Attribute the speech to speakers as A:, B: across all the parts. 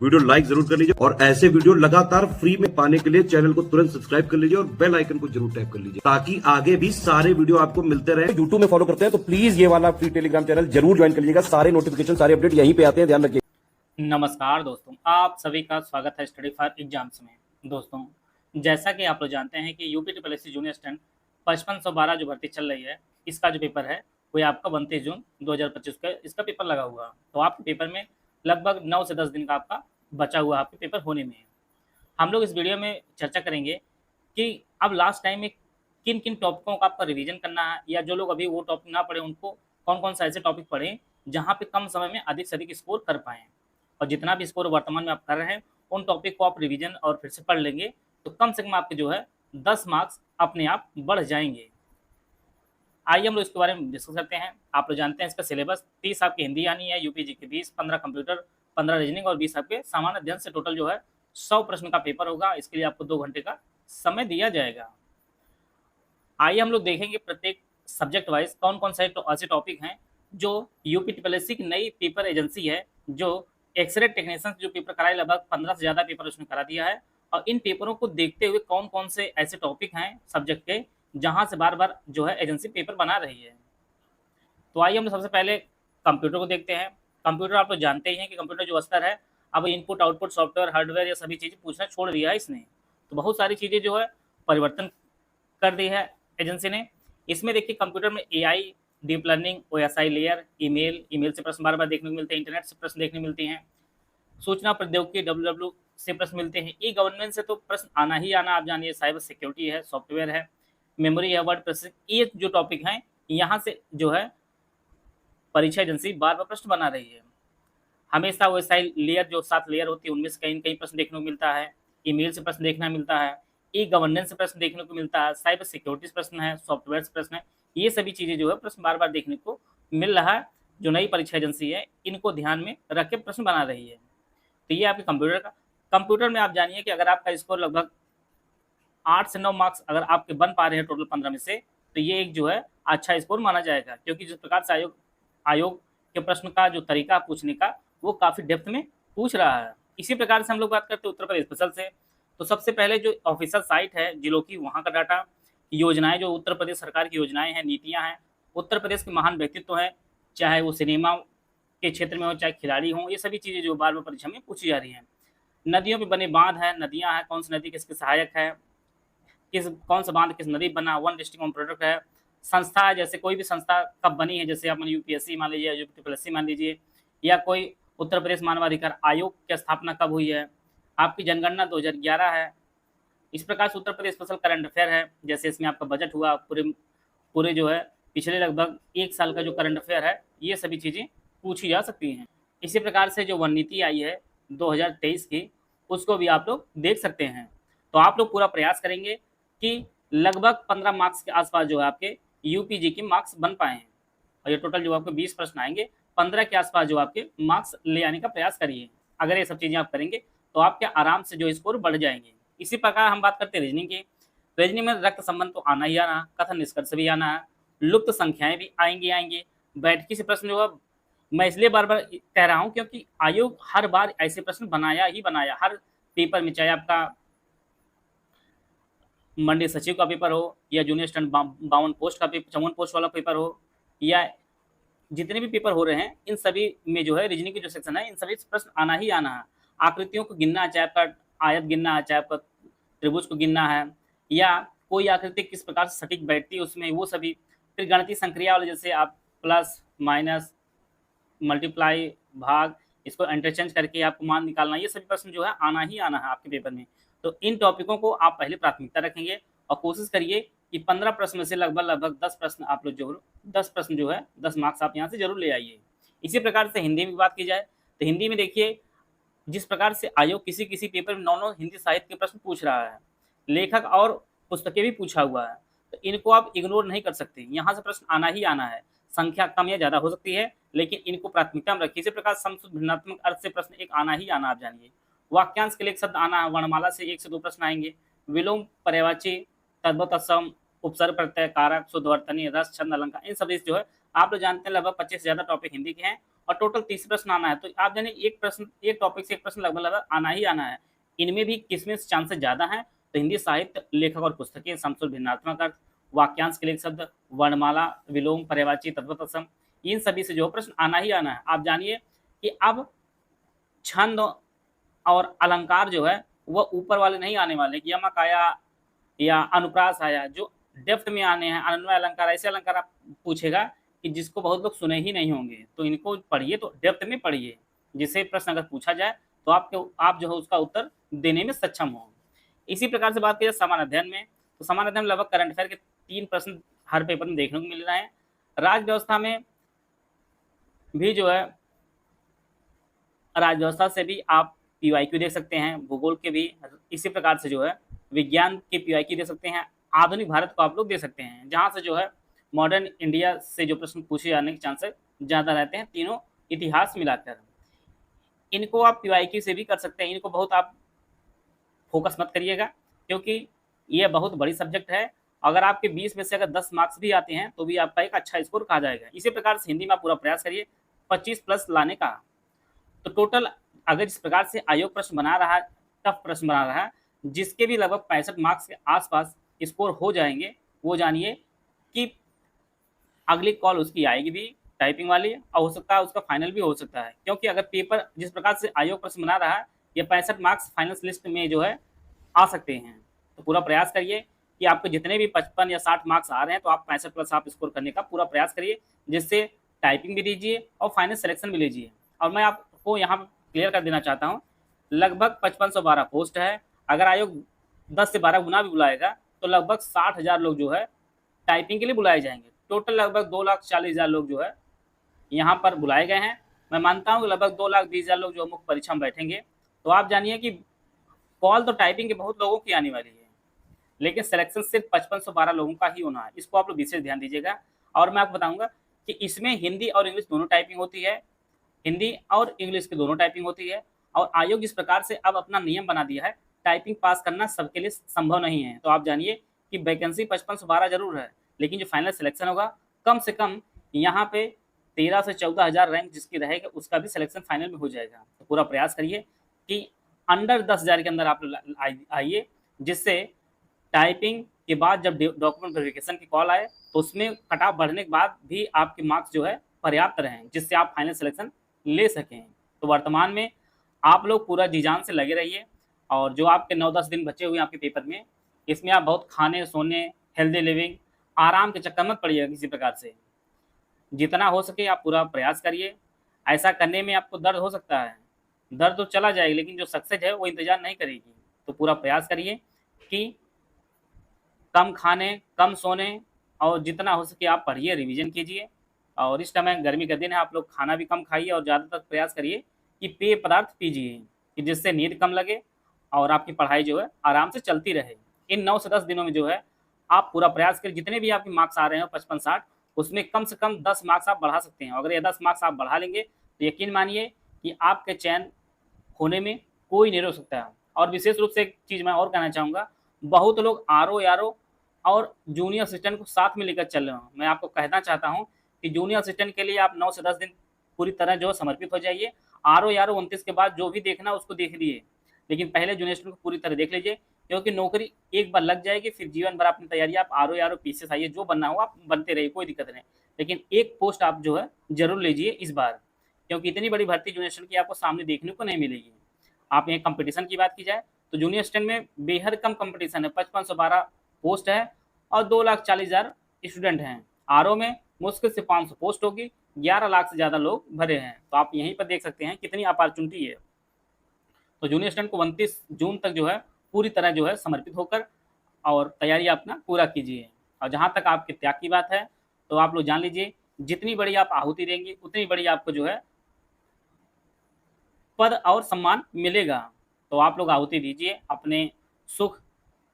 A: Video like जरूर कर लीजिए और ऐसे वीडियो लगातार फ्री में पाने के लिए चैनल को तुरंत सब्सक्राइब कर लीजिए और बेल आइकन को जरूर टैप कर लीजिए ताकि आगे भी सारे वीडियो आपको मिलते रहे। यूट्यूब में फॉलो करते हैं तो प्लीज ये वाला फ्री टेलीग्राम चैनल जरूर ज्वाइन कर लीजिएगा। सारे नोटिफिकेशन सारे अपडेट यहीं पे आते हैं, ध्यान रखिए।
B: नमस्कार दोस्तों, आप सभी का स्वागत है स्टडी फॉर एग्जाम्स में। दोस्तों, जैसा कि आप लोग जानते हैं कि UP triple S C junior assistant 5512 जो भर्ती चल रही है, इसका जो पेपर है वो आपका 29 जून 2025 का इसका पेपर लगा हुआ। तो आपके पेपर में लगभग 9 से 10 दिन का आपका बचा हुआ आपके पेपर होने में है। हम लोग इस वीडियो में चर्चा करेंगे कि अब लास्ट टाइम में किन किन टॉपिकों का आपका रिवीजन करना है, या जो लोग अभी वो टॉपिक ना पढ़े उनको कौन कौन सा ऐसे टॉपिक पढ़ें जहाँ पे कम समय में अधिक से अधिक स्कोर कर पाएँ। और जितना भी स्कोर वर्तमान में आप कर रहे हैं उन टॉपिक को आप रिवीजन और फिर से पढ़ लेंगे तो कम से कम आपके जो है 10 मार्क्स अपने आप बढ़ जाएंगे। आइए हम लोग इसके बारे में डिस्कस करते हैं। आप लोग जानते हैं इसका सिलेबस 30 आपकी हिंदी आनी है, यूपीजी के 20, 15 कंप्यूटर, 15 रीजनिंग और 20 आपके सामान्य अध्ययन से टोटल जो है 100 प्रश्न का पेपर होगा। इसके लिए आपको 2 घंटे का समय दिया जाएगा। आइए हम लोग देखेंगे प्रत्येक सब्जेक्ट वाइज कौन कौन से ऐसे टॉपिक हैं जो यूपी ट्रिपल एस सी की नई पेपर एजेंसी है जो एक्सरे टेक्नीशियन जो पेपर कराए, लगभग 15 से ज़्यादा पेपर उसने करा दिया है। और इन पेपरों को देखते हुए कौन कौन से ऐसे टॉपिक हैं सब्जेक्ट के जहां से बार बार जो है एजेंसी पेपर बना रही है। तो आइए हम सबसे पहले कंप्यूटर को देखते हैं। कंप्यूटर आप लोग जानते ही हैं कि कंप्यूटर जो स्तर है अब इनपुट आउटपुट सॉफ्टवेयर हार्डवेयर ये सभी चीज़ें पूछना छोड़ दिया है इसने। तो बहुत सारी चीज़ें जो है परिवर्तन कर दी है एजेंसी ने। इसमें देखिए कंप्यूटर में AI, deep learning, OSI layer, email से प्रश्न बार बार देखने को मिलते हैं, इंटरनेट से प्रश्न देखने मिलते हैं, सूचना प्रौद्योगिकी डब्ल्यू से प्रश्न मिलते हैं, ई गवर्नेंस से तो प्रश्न आना ही आना, आप जानिए, साइबर सिक्योरिटी है, सॉफ्टवेयर है, मेमोरी है, वर्ड प्रोसेसिंग, ये जो टॉपिक हैं यहाँ से जो है परीक्षा एजेंसी बार बार प्रश्न बना रही है। हमेशा ओएसआई लेयर जो 7 लेयर होती है उनमें से कहीं कहीं प्रश्न देखने को मिलता है, ईमेल से प्रश्न देखना मिलता है, ई गवर्नेंस से प्रश्न देखने को मिलता है, साइबर सिक्योरिटी से प्रश्न है, सॉफ्टवेयर से प्रश्न है। ये सभी चीज़ें जो है प्रश्न बार बार देखने को मिल रहा है। जो नई परीक्षा एजेंसी है इनको ध्यान में रख के प्रश्न बना रही है। तो ये आपके कंप्यूटर का। कंप्यूटर में आप जानिए कि अगर आपका स्कोर लगभग 8 से 9 मार्क्स अगर आपके बन पा रहे हैं टोटल 15 में से, तो ये एक जो है अच्छा स्कोर माना जाएगा, क्योंकि जिस प्रकार से आयोग के प्रश्न का जो तरीका पूछने का वो काफ़ी डेप्थ में पूछ रहा है। इसी प्रकार से हम लोग बात करते हैं उत्तर प्रदेश स्पेशल से। तो सबसे पहले जो ऑफिशियल साइट है जिलों की, वहाँ का डाटा, योजनाएं जो उत्तर प्रदेश सरकार की योजनाएं हैं, नीतियाँ हैं, उत्तर प्रदेश के महान व्यक्तित्व हैं, चाहे वो सिनेमा के क्षेत्र में हो चाहे खिलाड़ी हों, ये सभी चीज़ें जो बार बार परीक्षा में पूछी जा रही हैं। नदियों पे बने बांध हैं, नदियाँ हैं, कौन सी नदी किसके सहायक है, कौन सा बांध किस नदी बना, वन डिस्ट्रिक्ट वन प्रोडक्ट है। संस्था है, जैसे कोई भी संस्था कब बनी है, जैसे आप यूपीएससी मान लीजिए, यूपी ट्रिपल एस सी मान लीजिए, या कोई उत्तर प्रदेश मानवाधिकार आयोग की स्थापना कब हुई है, आपकी जनगणना 2011 है। इस प्रकार से Uttar Pradesh special current affair है, जैसे इसमें आपका बजट हुआ, पूरे पूरे जो है पिछले लगभग 1 साल का जो करंट अफेयर है, ये सभी चीज़ें पूछी जा सकती हैं। इसी प्रकार से जो वन नीति आई है 2023 की, उसको भी आप लोग देख सकते हैं। तो आप लोग पूरा प्रयास करेंगे कि लगभग 15 मार्क्स के आसपास जो है आपके यूपीजी के मार्क्स बन पाए हैं। और ये टोटल जो आपके 20 प्रश्न आएंगे, 15 के आसपास जो आपके मार्क्स ले आने का प्रयास करिए। अगर ये सब चीज़ें आप करेंगे तो आपके आराम से जो स्कोर बढ़ जाएंगे। इसी प्रकार हम बात करते हैं रीजनिंग की। रीजनिंग में रक्त संबंध तो आना ही आना, कथन निष्कर्ष भी आना है, लुप्त संख्याएं भी आएंगी। बैठकी से प्रश्न जो है, मैं इसलिए बार बार कह रहा हूँ क्योंकि आयोग हर बार ऐसे प्रश्न बनाया ही बनाया हर पेपर में, चाहे आपका मंडी सचिव का पेपर हो, या जूनियर स्टैंड 52 पोस्ट का 54 पोस्ट वाला पेपर हो, या जितने भी पेपर हो रहे हैं इन सभी में जो है रीजनिंग की जो सेक्शन है इन सभी प्रश्न आना ही आना है। आकृतियों को गिनना है, चाहे आपका आयत गिनना है, चाहे आपका त्रिभुज को गिनना है, या कोई आकृति किस प्रकार से सटीक बैठती है उसमें, वो सभी। फिर गणितीय संक्रिया वाले, जैसे आप प्लस माइनस मल्टीप्लाई भाग, इसको इंटरचेंज करके आपको मान निकालना, ये सभी प्रश्न जो है आना ही आना है आपके पेपर में। तो इन टॉपिकों को आप पहले प्राथमिकता रखेंगे और कोशिश करिए कि 15 प्रश्न में से लगभग 10 प्रश्न आप लोग जो 10 प्रश्न जो है 10 मार्क्स आप यहाँ से जरूर ले आइए। इसी प्रकार से हिंदी में बात की जाए तो हिंदी में देखिए जिस प्रकार से आयोग किसी किसी पेपर में 9 हिंदी साहित्य के प्रश्न पूछ रहा है, लेखक और पुस्तकें भी पूछा हुआ है, तो इनको आप इग्नोर नहीं कर सकते। यहाँ से प्रश्न आना ही आना है, संख्या कम या ज़्यादा हो सकती है, लेकिन इनको प्राथमिकता में रखिए। इसी प्रकार समशुद्ध भिन्नात्मक अर्थ से प्रश्न एक आना ही आना, आप जानिए। वाक्यांश के लिए एक शब्द आना है, वर्णमाला से 1 से 2 प्रश्न आएंगे। विलोम, पर्यायवाची, तद्भव, तत्सम, उपसर्ग, प्रत्यय, कारक, शुद्धवर्तनी, रस, छंद, अलंकार, इन सभी जो है आप लोग जानते हैं लगभग 25 से ज़्यादा टॉपिक हिंदी के हैं और टोटल 30 प्रश्न आना है। तो आप जानिए एक टॉपिक से एक प्रश्न लगभग आना ही आना है। इनमें भी किसमें चांसेस ज़्यादा हैं, तो हिंदी साहित्य, लेखक और पुस्तकें, समसूल भिन्नात्मक अर्थ, वाक्यांश के लिए शब्द, वर्णमाला, विलोम, पर्यायवाची, तत्वतत्सम, इन सभी से जो प्रश्न आना ही आना है। आप जानिए कि अब छंद और अलंकार जो है वह ऊपर वाले नहीं आने वाले, कि यमक आया या अनुप्रास आया, जो डेप्थ में आने हैं, अन्वय अलंकार, ऐसे अलंकार आप पूछेगा कि जिसको बहुत लोग सुने ही नहीं होंगे। तो इनको पढ़िए, तो डेप्थ में पढ़िए, जिससे प्रश्न अगर पूछा जाए तो आप जो है उसका उत्तर देने में सक्षम हो। इसी प्रकार से बात करें सामान्य अध्ययन में, तो सामान्य अध्ययन में लगभग करंट अफेयर के 3 प्रश्न हर पेपर में देखने को मिल रहे हैं। राज्य व्यवस्था में भी जो है, राज्य व्यवस्था से भी आप पीवाईक्यू देख सकते हैं, भूगोल के भी इसी प्रकार से जो है विज्ञान के पीवाईक्यू दे सकते हैं, आधुनिक भारत को आप लोग दे सकते हैं, जहाँ से जो है मॉडर्न इंडिया से जो प्रश्न पूछे जाने के चांसेस ज़्यादा रहते हैं, तीनों इतिहास मिलाकर। इनको आप पीवाईक्यू से भी कर सकते हैं, इनको बहुत आप फोकस मत करिएगा, क्योंकि ये बहुत बड़ी सब्जेक्ट है। अगर आपके 20 में से अगर 10 मार्क्स भी आते हैं तो भी आपका एक अच्छा स्कोर कहा जाएगा। इसी प्रकार से हिंदी में आप पूरा प्रयास करिए 25 प्लस लाने का। तो टोटल अगर इस प्रकार से आयोग प्रश्न बना रहा है, टफ प्रश्न बना रहा है, जिसके भी लगभग 65 मार्क्स के आसपास स्कोर हो जाएंगे, वो जानिए कि अगली कॉल उसकी आएगी भी टाइपिंग वाली, और हो सकता है उसका फाइनल भी हो सकता है, क्योंकि अगर पेपर जिस प्रकार से आयोग प्रश्न बना रहा है, ये 65 मार्क्स फाइनल लिस्ट में जो है आ सकते हैं। तो पूरा प्रयास करिए कि आपको जितने भी 55 या 60 मार्क्स आ रहे हैं, तो आप 65 प्लस आप स्कोर करने का पूरा प्रयास करिए, जिससे टाइपिंग भी दीजिए और फाइनल सिलेक्शन भी लीजिए। और मैं आपको यहाँ क्लियर कर देना चाहता हूँ, लगभग 5512 पोस्ट है। अगर आयोग 10 से 12 गुना भी बुलाएगा तो लगभग 60,000 लोग जो है टाइपिंग के लिए बुलाए जाएंगे। टोटल लगभग 2,40,000 लोग जो है यहाँ पर बुलाए गए हैं। मैं मानता हूँ कि लगभग 2,20,000 लोग जो मुख्य परीक्षा में बैठेंगे। तो आप जानिए कि कॉल तो टाइपिंग के बहुत लोगों की आने वाली है, लेकिन सिलेक्शन सिर्फ 5512 लोगों का ही होना है। इसको आप लोग विशेष ध्यान दीजिएगा। और मैं आपको बताऊंगा कि इसमें हिंदी और इंग्लिश दोनों टाइपिंग होती है, हिंदी और इंग्लिश की दोनों टाइपिंग होती है। और आयोग इस प्रकार से अब अपना नियम बना दिया है, टाइपिंग पास करना सबके लिए संभव नहीं है। तो आप जानिए कि वैकेंसी 5512 जरूर है, लेकिन जो फाइनल सिलेक्शन होगा, कम से कम यहाँ पे 13 से 14,000 रैंक जिसकी रहेगा, उसका भी सिलेक्शन फाइनल में हो जाएगा। तो पूरा प्रयास करिए कि अंडर 10,000 के अंदर आप आइए, जिससे टाइपिंग के बाद जब डॉक्यूमेंट वेरिफिकेशन की कॉल आए तो उसमें कट ऑफ बढ़ने के बाद भी आपके मार्क्स जो है पर्याप्त रहें, जिससे आप फाइनल सिलेक्शन ले सकें। तो वर्तमान में आप लोग पूरा जी जान से लगे रहिए, और जो आपके 9-10 दिन बचे हुए हैं आपके पेपर में, इसमें आप बहुत खाने, सोने, हेल्दी लिविंग, आराम के चक्कर मत पड़िएगा किसी प्रकार से। जितना हो सके आप पूरा प्रयास करिए। ऐसा करने में आपको दर्द हो सकता है, दर्द तो चला जाएगा, लेकिन जो सक्सेस है वो इंतजार नहीं करेगी। तो पूरा प्रयास करिए कि कम खाने, कम सोने, और जितना हो सके आप पढ़िए, रिवीजन कीजिए। और इस समय गर्मी का दिन है, आप लोग खाना भी कम खाइए, और ज़्यादातर प्रयास करिए कि पेय पदार्थ पीजिए, कि जिससे नींद कम लगे और आपकी पढ़ाई जो है आराम से चलती रहे। इन 9 से 10 दिनों में जो है आप पूरा प्रयास करिए, जितने भी आपके मार्क्स आ रहे हो 55-60, उसमें कम से कम 10 मार्क्स आप बढ़ा सकते हैं। अगर ये 10 मार्क्स आप बढ़ा लेंगे तो यकीन मानिए कि आपके चयन होने में कोई नहीं रोक सकता है। और विशेष रूप से एक चीज़ मैं और कहना चाहूँगा, बहुत लोग आरओ, यारो और जूनियर असिस्टेंट को साथ में लेकर चल रहे हो। मैं आपको कहना चाहता हूँ कि जूनियर असिस्टेंट के लिए आप 9 से 10 दिन पूरी तरह जो समर्पित हो जाइए। आरओ, यारो 29 के बाद जो भी देखना उसको देख लीजिए, लेकिन पहले जूनियर असिस्टेंट को पूरी तरह देख लीजिए, क्योंकि नौकरी एक बार लग जाएगी, फिर जीवन भर अपनी तैयारी, आप आरओ, यारो, पीसीएस, आईएएस जो बनना हो आप बनते रहिए, कोई दिक्कत नहीं। लेकिन एक पोस्ट आप जो है जरूर लीजिए इस बार, क्योंकि इतनी बड़ी भर्ती जूनियर असिस्टेंट की आपको सामने देखने को नहीं मिलेगी। आप यहाँ कंपटीशन की बात की जाए तो जूनियर असिस्टेंट में बेहद कम कंपटीशन है, 5512 पोस्ट है और 2,40,000 स्टूडेंट हैं। आरओ में मुश्किल से 500 पोस्ट होगी, 11 लाख से ज़्यादा लोग भरे हैं। तो आप यहीं पर देख सकते हैं कितनी अपॉर्चुनिटी है। तो जूनियर असिस्टेंट को 29 जून तक जो है पूरी तरह जो है समर्पित होकर और तैयारी अपना पूरा कीजिए। और जहाँ तक आपके त्याग की बात है, तो आप लोग जान लीजिए, जितनी बड़ी आप आहुति देंगे उतनी बड़ी आपको जो है पद और सम्मान मिलेगा। तो आप लोग आहुति दीजिए अपने सुख,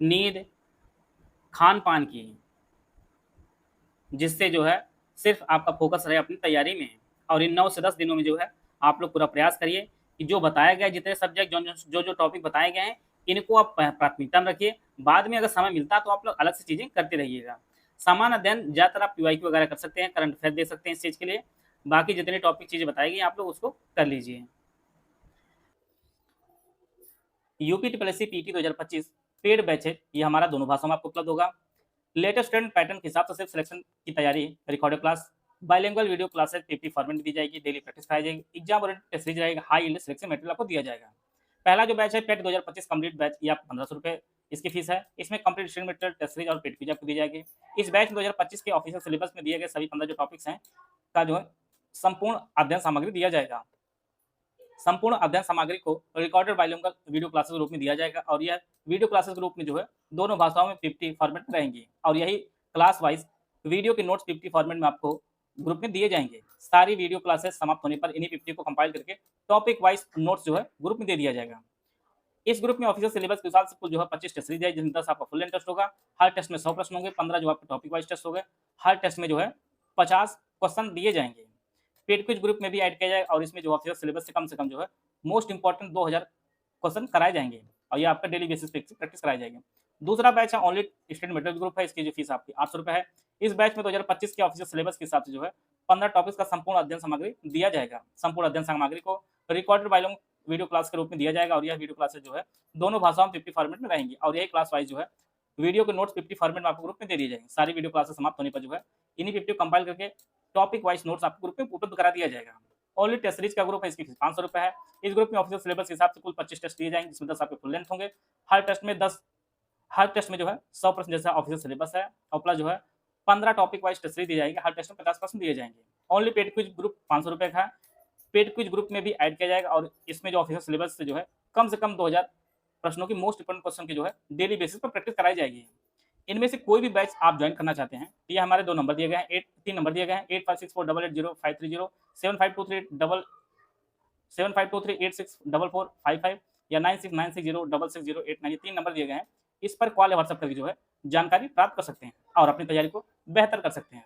B: नींद, खान पान की, जिससे जो है सिर्फ आपका फोकस रहे अपनी तैयारी में। और इन 9 से 10 दिनों में जो है आप लोग पूरा प्रयास करिए कि जो बताया गया, जितने सब्जेक्ट जो टॉपिक बताए गए हैं, इनको आप प्राथमिकता में रखिए। बाद में अगर समय मिलता है तो आप लोग अलग से चीज़ें करते रहिएगा। सामान्य अध्ययन ज़्यादातर आप पीवाईक्यू वगैरह कर सकते हैं, करंट अफेयर दे सकते हैं इस चीज़ के लिए। बाकी जितने टॉपिक चीज़ें बताई गई आप लोग उसको कर लीजिए। UP triple PT 2025 paid batch है, ये हमारा दोनों भाषाओं में आपको उपलब्ध होगा। लेटेस्ट ट्रेंड पैटर्न के हिसाब से सिर्फ सिलेक्शन की तैयारी, recorded class, bilingual video classes PPT format में दी जाएगी, डेली प्रैक्टिस कराई जाएगी, एग्जाम ओरिएंटेड टेस्ट सीरीज रहेगा, हाई यील्ड सिलेक्शन मटेरियल आपको दिया जाएगा। पहला जो बैच है पेट 2025 कंप्लीट बैच, ये आपको 1500 रुपये इसकी फीस है। इसमें complete study material, test series और पेड क्विज आपको दी जाएगी। इस बैच में 2025 के ऑफिशियल सिलेबस में दिए गए सभी 15 जो टॉपिक्स हैं का जो है संपूर्ण अध्ययन सामग्री दिया जाएगा। संपूर्ण अध्ययन सामग्री को रिकॉर्डेड बाइलिंगुअल वीडियो क्लासेस के रूप में दिया जाएगा और यह वीडियो क्लासेस के रूप में जो है दोनों भाषाओं में 50 फॉर्मेट में रहेंगी और यही क्लास वाइज वीडियो के नोट्स 50 फॉर्मेट में आपको ग्रुप में दिए जाएंगे। सारी वीडियो क्लासेस समाप्त होने पर इन्हीं 50 को कंपाइल करके टॉपिक वाइज नोट्स जो है ग्रुप में दे दिया जाएगा। इस ग्रुप में ऑफिशियल सिलेबस के हिसाब से कुल जो है 25 टेस्ट सीरीज है, जिसमें 10 आपका फुल लेंथ टेस्ट होगा। हर टेस्ट में 100 प्रश्न होंगे, 15 जो आपके टॉपिक वाइज टेस्ट होंगे। हर टेस्ट में जो है 50 क्वेश्चन दिए जाएंगे। पेड क्विज ग्रुप में भी ऐड किया जाएगा और इसमें जो ऑफिशियल सिलेबस से कम जो है मोस्ट इंपॉर्टेंट 2000 क्वेश्चन कराए जाएंगे और ये आपका डेली बेसिस पे प्रैक्टिस कराई जाएगी। दूसरा बैच है ओनली स्टडी मटेरियल ग्रुप है, इसकी जो फीस आपकी 800 रुपये है। इस बैच में 2025 के ऑफिशियल सिलेबस के हिसाब से जो है 15 टॉपिक्स का संपूर्ण अध्ययन सामग्री दिया जाएगा। संपूर्ण अध्ययन सामग्री को रिकॉर्डेड बाइलिंगुअल वीडियो क्लास के रूप में दिया जाएगा और यह वीडियो क्लासेस जो है दोनों भाषाओं में 50 फॉर्मेट में रहेंगी और यही क्लास वाइज जो है वीडियो के नोट्स 50 फॉर्मेट में आपको ग्रुप में दे दिए जाएंगे। सारी वीडियो क्लासेस समाप्त होने पर जो है इन्हीं 50 कंपाइल करके टॉपिक वाइज नोट्स आपको ग्रुप में उपलब्ध करा दिया जाएगा। ओनली टेस्ट सीरीज का ग्रुप है, इसकी फीस 500 रुपये है। इस ग्रुप में ऑफिशियल सिलेबस के हिसाब से कुल 25 टेस्ट दिए जाएंगे, जिसमें 10 आपके फुल लेंथ होंगे। हर टेस्ट में जो है 100 प्रश्न जैसा ऑफिशियल सिलेबस है और प्लस जो है 15 टॉपिक वाइज टेस्ट सीरीज दी जाएगी। हर टेस्ट में 50 प्रश्न दिए जाएंगे। ओनली पेड क्विज ग्रुप 500 रुपये का है। पेड क्विज ग्रुप में भी ऐड किया जाएगा और इसमें जो ऑफिशियल सिलेबस से जो है कम से कम 2000 प्रश्नों की मोस्ट इंपोर्टेंट क्वेश्चन की जो है डेली बेसिस पर प्रैक्टिस कराई जाएगी। इनमें से कोई भी बैच आप ज्वाइन करना चाहते हैं तो ये हमारे 2 नंबर दिए गए हैं, 3 नंबर दिए गए हैं 8564880530, 7523864455 या 9696066089, ये 3 नंबर दिए गए हैं। इस पर कॉल या व्हाट्सएप करके जो है जानकारी प्राप्त कर सकते हैं और अपनी तैयारी को बेहतर कर सकते हैं।